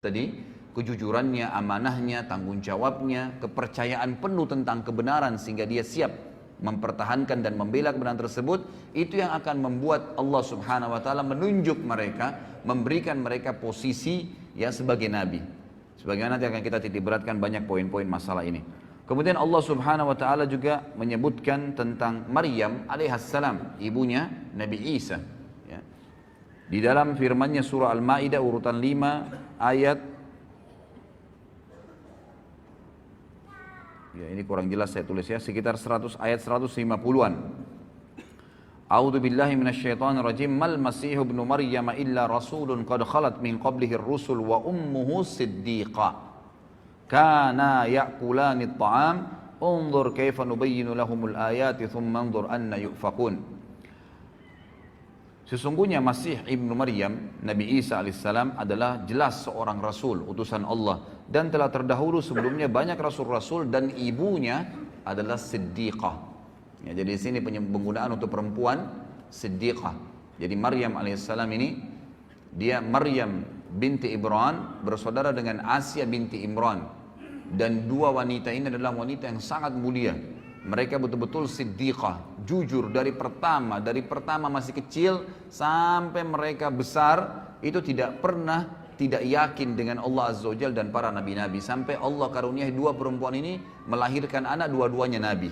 tadi, kejujurannya, amanahnya, tanggung jawabnya, kepercayaan penuh tentang kebenaran sehingga dia siap mempertahankan dan membela kebenaran tersebut, itu yang akan membuat Allah Subhanahu wa taala menunjuk mereka, memberikan mereka posisi ya sebagai nabi. Sebagaimana nanti akan kita titik beratkan banyak poin-poin masalah ini. Kemudian Allah Subhanahu wa taala juga menyebutkan tentang Maryam alaihissalam, ibunya Nabi Isa. Ya. Di dalam firman-Nya surah Al-Maidah urutan 5 ayat, ya ini kurang jelas saya tulis ya, sekitar 100 ayat 150-an. A'udzu billahi minasyaitonir rajim. Mal masih ibnu Maryam illa rasulun qad khalat min qablihi ar-rusul wa ummuhu siddiqah. Kana ya'kulani at-ta'am. Unzur kaifa nubayyinu lahumul ayati thumma anzur anna yufakun. Sesungguhnya Masih ibnu Maryam, Nabi Isa alaihissalam adalah jelas seorang rasul, utusan Allah, dan telah terdahulu sebelumnya banyak rasul-rasul dan ibunya adalah siddiqah. Ya, jadi di sini penggunaan untuk perempuan siddiqah. Jadi Maryam alaihissalam ini dia Maryam binti Imran bersaudara dengan Asia binti Imran, dan dua wanita ini adalah wanita yang sangat mulia. Mereka betul-betul siddiqah, jujur dari pertama masih kecil sampai mereka besar, itu tidak pernah tidak yakin dengan Allah Azza wa Jalla dan para nabi-nabi, sampai Allah karuniai dua perempuan ini melahirkan anak, dua-duanya nabi.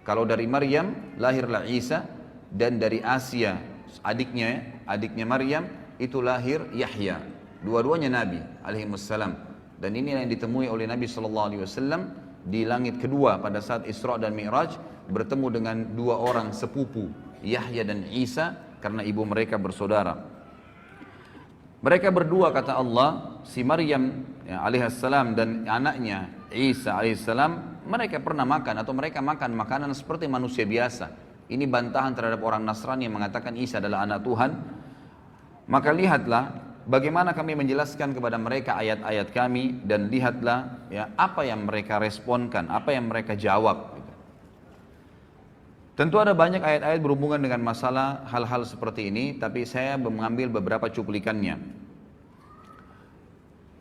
Kalau dari Maryam lahirlah Isa, dan dari Asia adiknya Maryam itu lahir Yahya, dua-duanya nabi alaihi wassalam. Dan ini yang ditemui oleh Nabi sallallahu alaihi wasallam di langit kedua pada saat Isra dan Mi'raj, bertemu dengan dua orang sepupu, Yahya dan Isa, karena ibu mereka bersaudara. Mereka berdua, kata Allah, si Maryam ya, alaihissalam dan anaknya Isa alaihissalam, mereka pernah makan atau mereka makan makanan seperti manusia biasa. Ini bantahan terhadap orang Nasrani yang mengatakan Isa adalah anak Tuhan. Maka lihatlah bagaimana kami menjelaskan kepada mereka ayat-ayat kami, dan lihatlah ya apa yang mereka responkan, apa yang mereka jawab. Tentu ada banyak ayat-ayat berhubungan dengan masalah hal-hal seperti ini, tapi saya mengambil beberapa cuplikannya.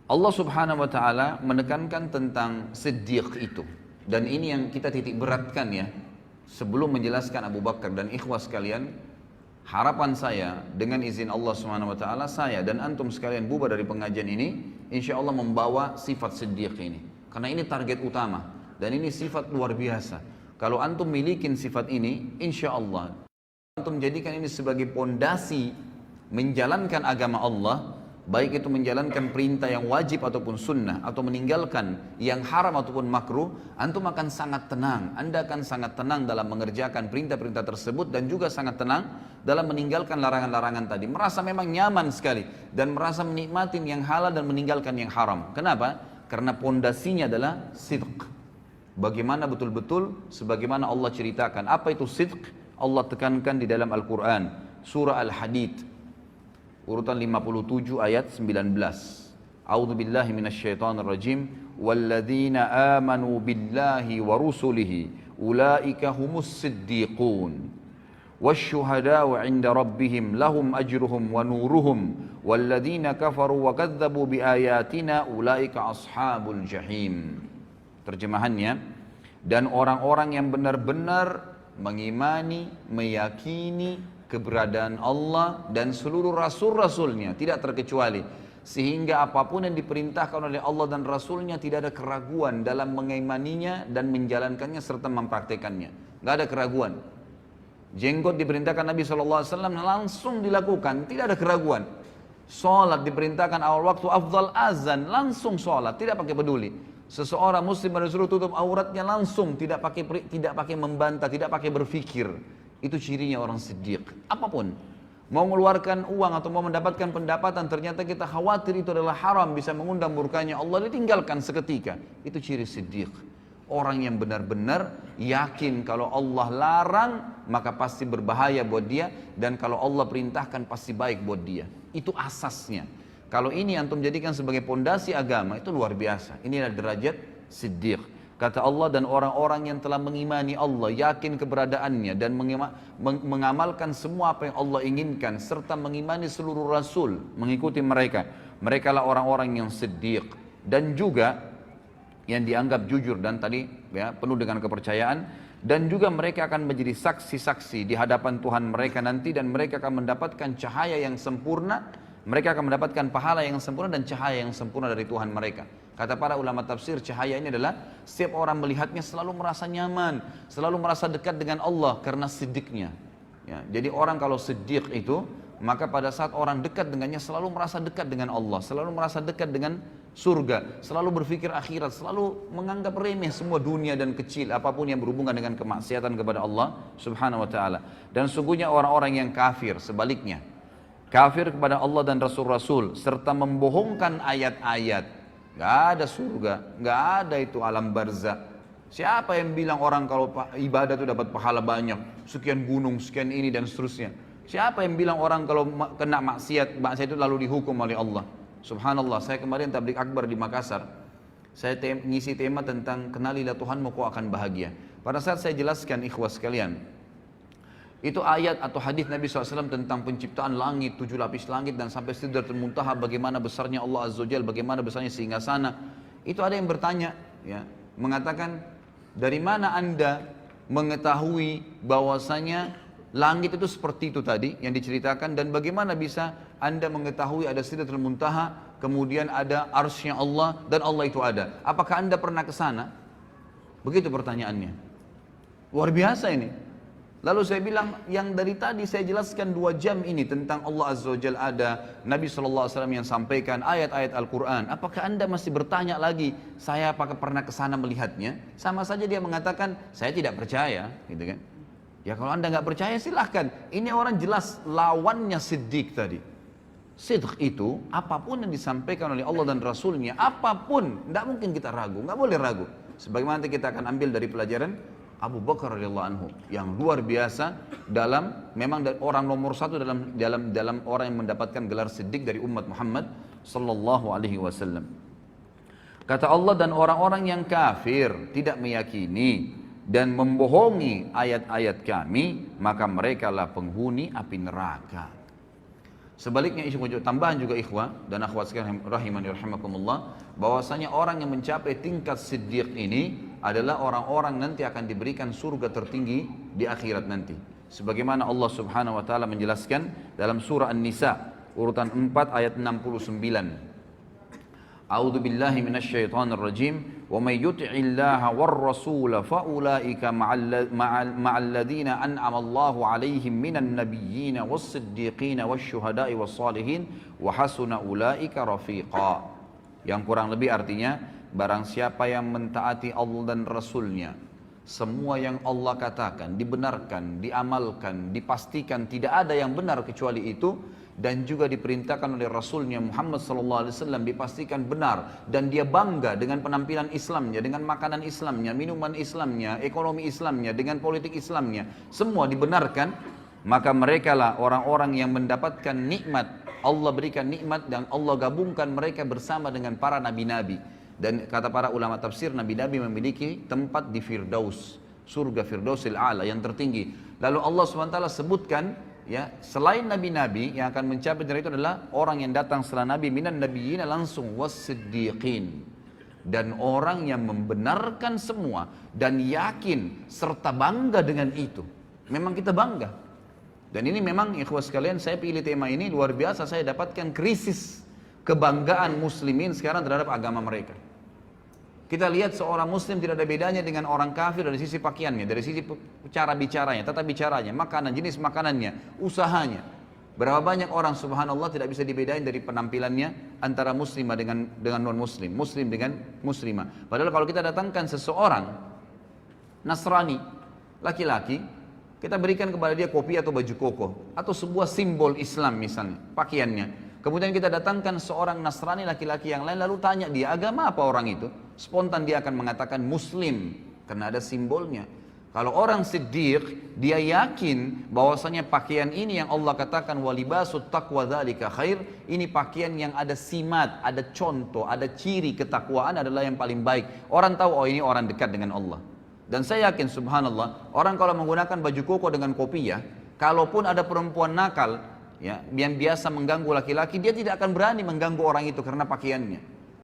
Allah Subhanahu wa taala menekankan tentang siddiq itu, dan ini yang kita titik beratkan ya. Sebelum menjelaskan Abu Bakar dan ikhwas sekalian, harapan saya dengan izin Allah Subhanahu wa taala, saya dan antum sekalian bubar dari pengajian ini insya Allah membawa sifat siddiq ini, karena ini target utama dan ini sifat luar biasa. Kalau antum milikin sifat ini, insya Allah antum jadikan ini sebagai pondasi menjalankan agama Allah, baik itu menjalankan perintah yang wajib ataupun sunnah, atau meninggalkan yang haram ataupun makruh, antum akan sangat tenang. Anda akan sangat tenang dalam mengerjakan perintah-perintah tersebut, dan juga sangat tenang dalam meninggalkan larangan-larangan tadi. Merasa memang nyaman sekali dan merasa menikmati yang halal dan meninggalkan yang haram. Kenapa? Karena pondasinya adalah sidq. Bagaimana betul-betul sebagaimana Allah ceritakan. Apa itu sidq? Allah tekankan di dalam Al-Quran, surah Al-Hadid urutan 57 ayat 19. A'udzu billahi minasyaitonir rajim. Walladzina amanu billahi wa rusulihi ulaika humus siddiqun wasyuhada'u 'inda rabbihim lahum ajruhum wa nuruhum walladzina kafaru wa kadzdzabu biayatina ulaika ashabul jahim. Terjemahannya, dan orang-orang yang benar-benar mengimani, meyakini keberadaan Allah dan seluruh rasul-rasulnya tidak terkecuali, sehingga apapun yang diperintahkan oleh Allah dan Rasulnya tidak ada keraguan dalam mengimaninya dan menjalankannya serta mempraktekannya. Tidak ada keraguan. Jenggot diperintahkan Nabi SAW langsung dilakukan, tidak ada keraguan. Sholat diperintahkan awal waktu afdal azan, langsung sholat, tidak pakai peduli. Seseorang muslim disuruh tutup auratnya langsung, tidak pakai membantah, tidak pakai berfikir. Itu cirinya orang siddiq. Apapun, mau mengeluarkan uang atau mau mendapatkan pendapatan, ternyata kita khawatir itu adalah haram, bisa mengundang murkanya Allah, ditinggalkan seketika. Itu ciri siddiq. Orang yang benar-benar yakin kalau Allah larang maka pasti berbahaya buat dia, dan kalau Allah perintahkan pasti baik buat dia. Itu asasnya. Kalau ini antum jadikan sebagai pondasi agama, itu luar biasa. Inilah derajat siddiq. Kata Allah, dan orang-orang yang telah mengimani Allah, yakin keberadaannya, dan mengamalkan semua apa yang Allah inginkan, serta mengimani seluruh rasul, mengikuti mereka, mereka lah orang-orang yang siddiq dan juga yang dianggap jujur dan tadi ya penuh dengan kepercayaan, dan juga mereka akan menjadi saksi-saksi di hadapan Tuhan mereka nanti, dan mereka akan mendapatkan cahaya yang sempurna, mereka akan mendapatkan pahala yang sempurna dan cahaya yang sempurna dari Tuhan mereka. Kata para ulama tafsir, cahaya ini adalah setiap orang melihatnya selalu merasa nyaman, selalu merasa dekat dengan Allah karena siddiqnya. Ya, jadi orang kalau siddiq itu, maka pada saat orang dekat dengannya selalu merasa dekat dengan Allah, selalu merasa dekat dengan surga, selalu berpikir akhirat, selalu menganggap remeh semua dunia dan kecil apapun yang berhubungan dengan kemaksiatan kepada Allah subhanahu wa ta'ala. Dan sungguhnya orang-orang yang kafir sebaliknya, kafir kepada Allah dan Rasul-Rasul serta membohongkan ayat-ayat, gak ada surga, gak ada itu alam barzah. Siapa yang bilang orang kalau ibadah itu dapat pahala banyak, sekian gunung, sekian ini dan seterusnya? Siapa yang bilang orang kalau kena maksiat itu lalu dihukum oleh Allah? Subhanallah, saya kemarin tabligh akbar di Makassar. Saya ngisi tema tentang kenalilah Tuhanmu kau akan bahagia. Pada saat saya jelaskan ikhwas sekalian, itu ayat atau hadis Nabi SAW tentang penciptaan langit, 7 lapis langit dan sampai Sidratul Muntaha, bagaimana besarnya Allah Azza wa Jalla, bagaimana besarnya singgasana. Itu ada yang bertanya, ya, mengatakan, dari mana anda mengetahui bahwasanya langit itu seperti itu tadi yang diceritakan, dan bagaimana bisa anda mengetahui ada Sidratul Muntaha, kemudian ada arsy-Nya Allah, dan Allah itu ada? Apakah anda pernah ke sana? Begitu pertanyaannya. Luar biasa ini. Lalu saya bilang, yang dari tadi saya jelaskan 2 jam ini tentang Allah Azza wa Jalla ada, Nabi SAW yang sampaikan, ayat-ayat Al-Quran. Apakah anda masih bertanya lagi, saya apakah pernah ke sana melihatnya? Sama saja dia mengatakan, saya tidak percaya, gitu kan? Ya kalau anda nggak percaya silahkan. Ini orang jelas lawannya siddiq tadi. Sidq itu apapun yang disampaikan oleh Allah dan Rasulnya, apapun, tidak mungkin kita ragu, nggak boleh ragu. Sebagaimana nanti kita akan ambil dari pelajaran Abu Bakar radhiyallahu anhu yang luar biasa dalam, memang orang nomor 1 dalam orang yang mendapatkan gelar siddiq dari umat Muhammad sallallahu alaihi wasallam. Kata Allah, dan orang-orang yang kafir tidak meyakini dan membohongi ayat-ayat kami, maka mereka lah penghuni api neraka. Sebaliknya, tambahan juga ikhwah dan akhwat sekalian rahimani rahimakumullah, bahwasanya orang yang mencapai tingkat siddiq ini adalah orang-orang nanti akan diberikan surga tertinggi di akhirat nanti. Sebagaimana Allah Subhanahu wa taala menjelaskan dalam surah An-Nisa urutan 4 ayat 69. A'udzu billahi minasyaitonir rajim. Wa may yuti'illaha war rasul fa ulaika ma'al ladzina an'ama Allahu 'alaihim minan nabiyyin was siddiqin wasyuhada'i was salihin wa hasuna ulaika rafiqa. Yang kurang lebih artinya, barang siapa yang mentaati Allah dan Rasulnya, semua yang Allah katakan dibenarkan, diamalkan, dipastikan tidak ada yang benar kecuali itu, dan juga diperintahkan oleh Rasulnya Muhammad SAW dipastikan benar, dan dia bangga dengan penampilan Islamnya, dengan makanan Islamnya, minuman Islamnya, ekonomi Islamnya, dengan politik Islamnya, semua dibenarkan, maka mereka lah orang-orang yang mendapatkan nikmat. Allah berikan nikmat dan Allah gabungkan mereka bersama dengan para nabi-nabi. Dan kata para ulama tafsir, nabi-nabi memiliki tempat di Firdaus, surga Firdausil A'la yang tertinggi. Lalu Allah SWT sebutkan, ya, selain nabi-nabi yang akan mencapai dari itu adalah orang yang datang setelah nabi, minan nabiyyin langsung was-siddiqin, dan orang yang membenarkan semua dan yakin serta bangga dengan itu. Memang kita bangga. Dan ini memang ikhwas sekalian, saya pilih tema ini luar biasa, saya dapatkan krisis kebanggaan muslimin sekarang terhadap agama mereka. Kita lihat seorang muslim tidak ada bedanya dengan orang kafir dari sisi pakaiannya, dari sisi cara bicaranya, tata bicaranya, makanan, jenis makanannya, usahanya. Berapa banyak orang subhanallah tidak bisa dibedain dari penampilannya antara muslimah dengan non muslim, muslim dengan muslimah. Padahal kalau kita datangkan seseorang Nasrani, laki-laki, kita berikan kepada dia kopi atau baju koko atau sebuah simbol Islam misalnya, pakaiannya. Kemudian kita datangkan seorang Nasrani laki-laki yang lain, lalu tanya dia agama apa orang itu, spontan dia akan mengatakan Muslim karena ada simbolnya. Kalau orang siddiq, dia yakin bahwasanya pakaian ini yang Allah katakan walibasut taqwa dzalika khair, ini pakaian yang ada simat, ada contoh, ada ciri ketakwaan adalah yang paling baik. Orang tahu, oh ini orang dekat dengan Allah. Dan saya yakin subhanallah, orang kalau menggunakan baju koko dengan kopiah, kalaupun ada perempuan nakal ya, yang biasa mengganggu laki-laki, dia tidak akan berani mengganggu orang itu karena pakaiannya.